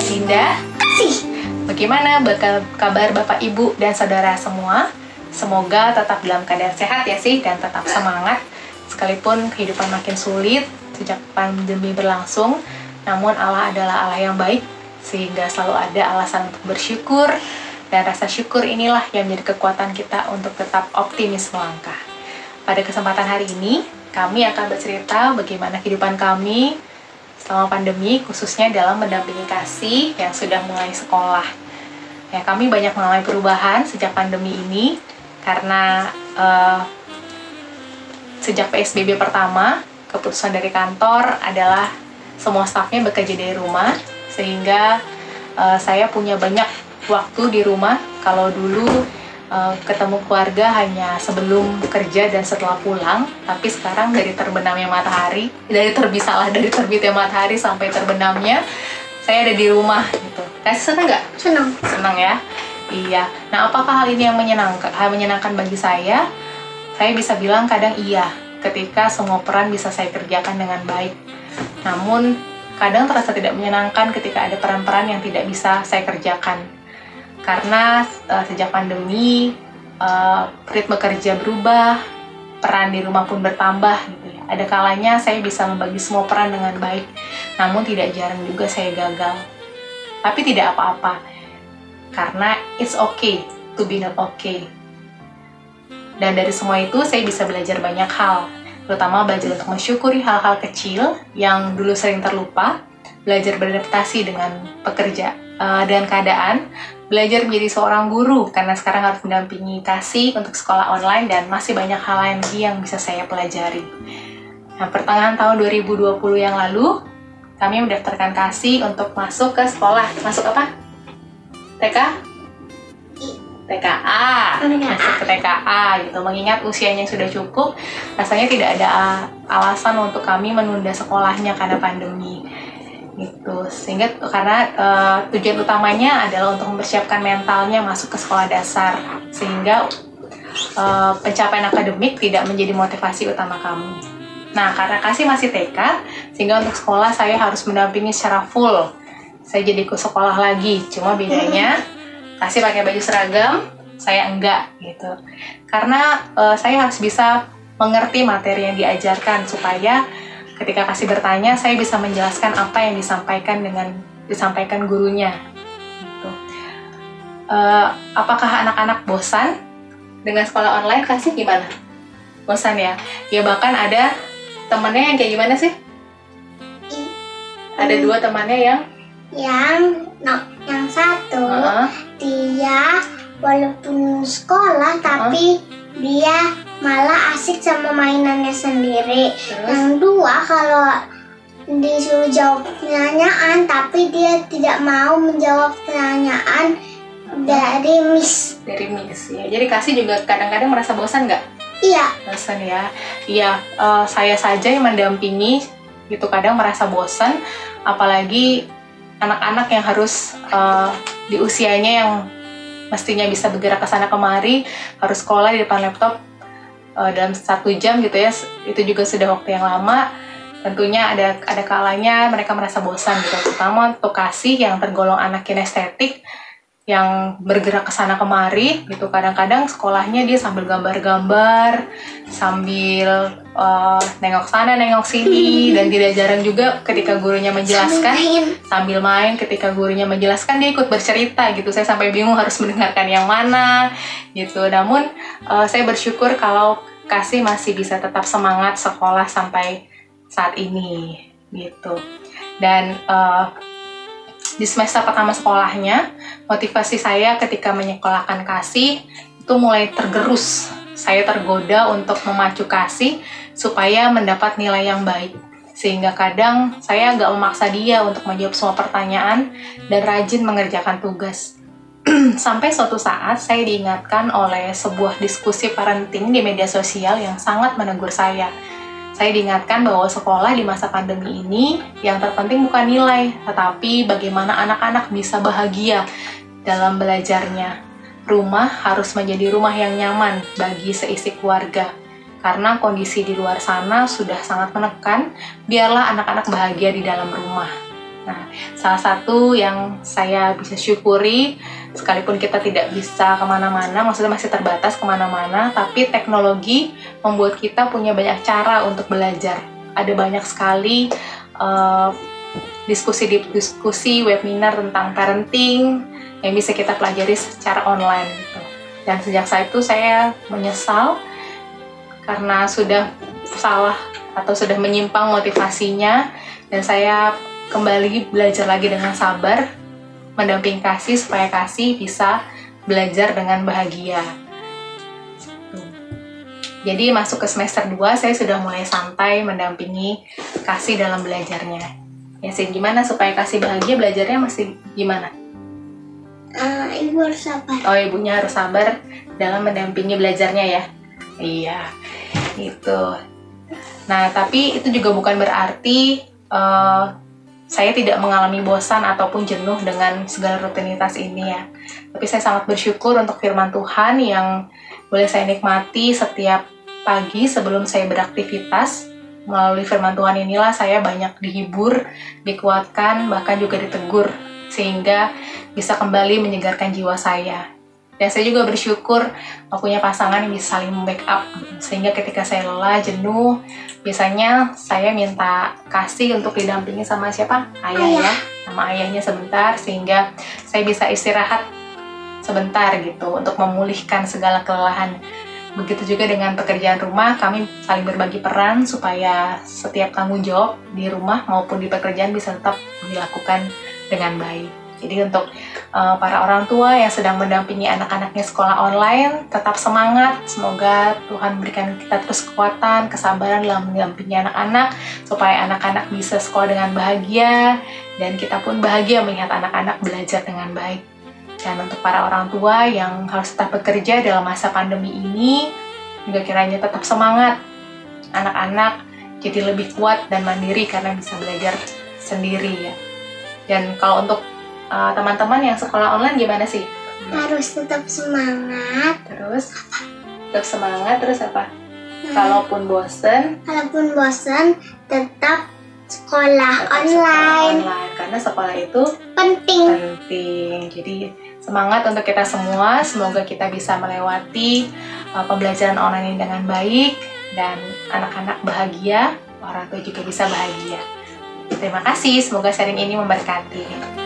saya Dinda. Bagaimana kabar Bapak, Ibu, dan Saudara semua? Semoga tetap dalam keadaan sehat ya sih, dan tetap semangat. Sekalipun kehidupan makin sulit sejak pandemi berlangsung, namun Allah adalah Allah yang baik, sehingga selalu ada alasan untuk bersyukur, dan rasa syukur inilah yang menjadi kekuatan kita untuk tetap optimis melangkah. Pada kesempatan hari ini, kami akan bercerita bagaimana kehidupan kami selama pandemi, khususnya dalam mendampingi kasih yang sudah mulai sekolah. Ya, kami banyak mengalami perubahan sejak pandemi ini, karena sejak PSBB pertama, keputusan dari kantor adalah semua stafnya bekerja dari rumah, sehingga saya punya banyak waktu di rumah. Kalau dulu ketemu keluarga hanya sebelum kerja dan setelah pulang, tapi sekarang dari terbenamnya matahari, dari terbitnya matahari sampai terbenamnya, saya ada di rumah gitu. Kasih senang nggak? Senang ya. Iya. Nah, apakah hal ini yang menyenangkan bagi saya? Saya bisa bilang kadang iya, ketika semua peran bisa saya kerjakan dengan baik. Namun kadang terasa tidak menyenangkan ketika ada peran-peran yang tidak bisa saya kerjakan. Karena sejak pandemi, ritme kerja berubah, peran di rumah pun bertambah gitu ya. Ada kalanya saya bisa membagi semua peran dengan baik, namun tidak jarang juga saya gagal. Tapi tidak apa-apa, karena it's okay to be not okay. Dan dari semua itu saya bisa belajar banyak hal, terutama belajar untuk mensyukuri hal-hal kecil yang dulu sering terlupa, belajar beradaptasi dengan dengan keadaan, belajar menjadi seorang guru karena sekarang harus mendampingi kasih untuk sekolah online, dan masih banyak hal lain lagi yang bisa saya pelajari. Nah, pertengahan tahun 2020 yang lalu, kami mendaftarkan kasih untuk masuk ke sekolah. Masuk apa? TK? TKA. Masuk ke TKA gitu. Mengingat usianya sudah cukup, rasanya tidak ada alasan untuk kami menunda sekolahnya karena pandemi. Gitu. Sehingga karena tujuan utamanya adalah untuk mempersiapkan mentalnya masuk ke sekolah dasar, sehingga pencapaian akademik tidak menjadi motivasi utama kami. Nah, karena kasih masih TK, sehingga untuk sekolah saya harus mendampingi secara full. Saya jadi ikut sekolah lagi, cuma bedanya kasih pakai baju seragam, saya enggak gitu. Karena saya harus bisa mengerti materi yang diajarkan, supaya ketika kasih bertanya, saya bisa menjelaskan apa yang disampaikan gurunya. Gitu. Apakah anak-anak bosan dengan sekolah online? Kasih gimana? Bosan ya? Ya, bahkan ada temannya yang kayak gimana sih? Ada dua temannya yang satu dia walaupun sekolah tapi dia malah asik sama mainannya sendiri. Terus? Yang dua, kalau disuruh jawab pertanyaan tapi dia tidak mau menjawab pertanyaan dari Miss. Dari Miss ya. Jadi kasih juga kadang-kadang merasa bosan nggak? Iya. Bosan ya. Iya, saya saja yang mendampingi gitu kadang merasa bosan, apalagi anak-anak yang harus di usianya yang mestinya bisa bergerak ke sana kemari, harus sekolah di depan laptop dalam 1 jam gitu ya. Itu juga sudah waktu yang lama. Tentunya ada kalanya mereka merasa bosan gitu, terutama untuk kasih yang tergolong anak kinestetik yang bergerak ke sana kemari gitu. Kadang-kadang sekolahnya dia sambil gambar-gambar, sambil nengok sana nengok sini, dan tidak jarang juga ketika gurunya menjelaskan sambil main. Ketika gurunya menjelaskan, dia ikut bercerita gitu. Saya sampai bingung harus mendengarkan yang mana gitu. Namun saya bersyukur kalau kasih masih bisa tetap semangat sekolah sampai saat ini gitu. Dan di semester pertama sekolahnya, motivasi saya ketika menyekolahkan kasih itu mulai tergerus. Saya tergoda untuk memacu kasih supaya mendapat nilai yang baik. Sehingga kadang saya agak memaksa dia untuk menjawab semua pertanyaan dan rajin mengerjakan tugas. Sampai suatu saat saya diingatkan oleh sebuah diskusi parenting di media sosial yang sangat menegur saya. Saya diingatkan bahwa sekolah di masa pandemi ini yang terpenting bukan nilai, tetapi bagaimana anak-anak bisa bahagia dalam belajarnya. Rumah harus menjadi rumah yang nyaman bagi seisi keluarga. Karena kondisi di luar sana sudah sangat menekan, biarlah anak-anak bahagia di dalam rumah. Nah, salah satu yang saya bisa syukuri, sekalipun kita tidak bisa kemana-mana, maksudnya masih terbatas kemana-mana, tapi teknologi membuat kita punya banyak cara untuk belajar. Ada banyak sekali diskusi webinar tentang parenting yang bisa kita pelajari secara online gitu. Dan sejak saat itu saya menyesal karena sudah salah atau sudah menyimpang motivasinya, dan saya kembali belajar lagi dengan sabar, mendampingi Kasih supaya Kasih bisa belajar dengan bahagia. Jadi masuk ke semester 2 saya sudah mulai santai mendampingi Kasih dalam belajarnya. Ya sih, gimana supaya Kasih bahagia belajarnya masih gimana? Ibu harus sabar. Oh, ibunya harus sabar dalam mendampingi belajarnya ya. Iya, gitu. Nah, tapi itu juga bukan berarti saya tidak mengalami bosan ataupun jenuh dengan segala rutinitas ini ya. Tapi saya sangat bersyukur untuk firman Tuhan yang boleh saya nikmati setiap pagi sebelum saya beraktivitas. Melalui firman Tuhan inilah saya banyak dihibur, dikuatkan, bahkan juga ditegur, sehingga bisa kembali menyegarkan jiwa saya. Dan saya juga bersyukur punya pasangan yang bisa saling backup, sehingga ketika saya lelah, jenuh, biasanya saya minta Kasih untuk didampingi sama siapa? Ayah ya, sama ayahnya sebentar, sehingga saya bisa istirahat sebentar gitu, untuk memulihkan segala kelelahan. Begitu juga dengan pekerjaan rumah, kami saling berbagi peran supaya setiap tanggung jawab di rumah maupun di pekerjaan bisa tetap dilakukan dengan baik. Jadi untuk para orang tua yang sedang mendampingi anak-anaknya sekolah online, tetap semangat. Semoga Tuhan berikan kita terus kekuatan, kesabaran dalam mendampingi anak-anak, supaya anak-anak bisa sekolah dengan bahagia, dan kita pun bahagia melihat anak-anak belajar dengan baik. Dan untuk para orang tua yang harus tetap bekerja dalam masa pandemi ini, juga kiranya tetap semangat. Anak-anak jadi lebih kuat dan mandiri karena bisa belajar sendiri ya. Dan kalau untuk teman-teman yang sekolah online gimana sih? Harus tetap semangat. Terus tetap semangat, terus apa? Kalaupun bosen tetap sekolah online. Karena sekolah itu penting. Jadi semangat untuk kita semua. Semoga kita bisa melewati pembelajaran online ini dengan baik, dan anak-anak bahagia, orang tua juga bisa bahagia. Terima kasih, semoga sharing ini memberkati.